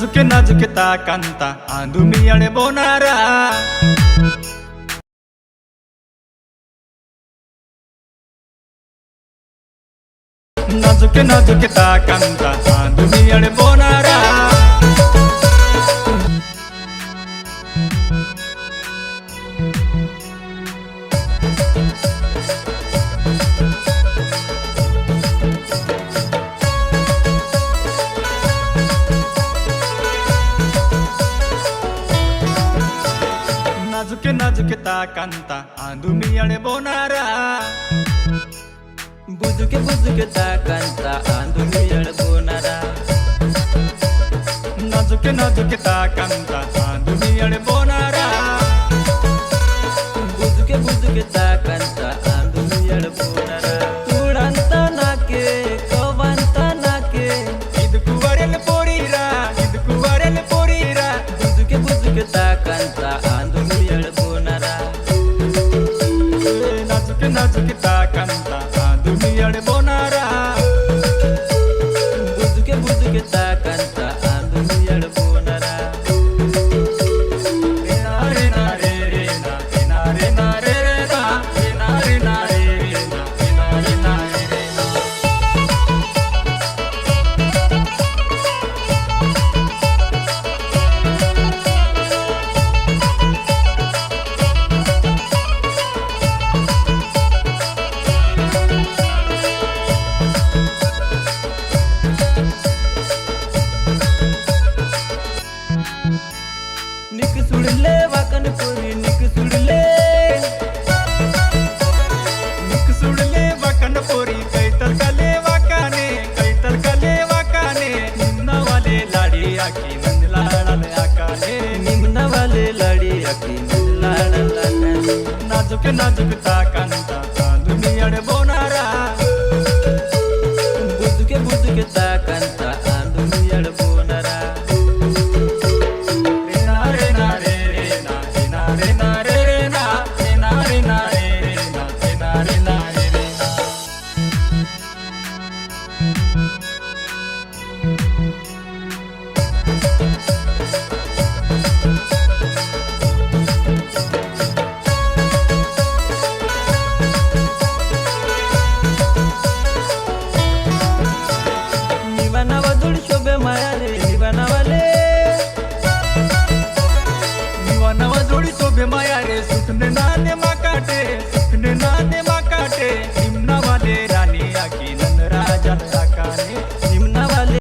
नाजुके नाजुके ताकांता आंधुमी अडे बोनारा नाजुके नाजुके ताकांता आंधुमी अडे बोनारा नाजुके नाजुके ताकांता आंधुमी अडे बोनारा बुजुके बुजुके ताकांता आंधुमी अडबोनारा नाजुके नाजुके ताकांता आंधुमी अडे बोनारा बुजुके बुजुके ताकांता आंधुमी अडबोनारा तुडांत नाके कवांत नाके इदकु Varrell पोरीरा इदकु Varrell पोरीरा बुजुके बुजुके ताकांता आंधुमी अडबोनारा नाजुके नाजुके ताकांता आंधुमी अडे बोनारा बुजुके बुजुके ताकांता आंधुमी अडबोनारा रे ना रे रे ना रे ना रे रे ना रे ना रे ना रे रे ना रे ना रे ना निक सुडले वाकन पोरी निक सुडले निक सुडले वाकन पोरी कैतर कले वाकाने निम्ना वाले लाडी आकी नंद लाडाले आकाने निम्न वाले लडी अकी लाडला काने नाजुके नाजुके ताकांता आंधुमी अडे बोना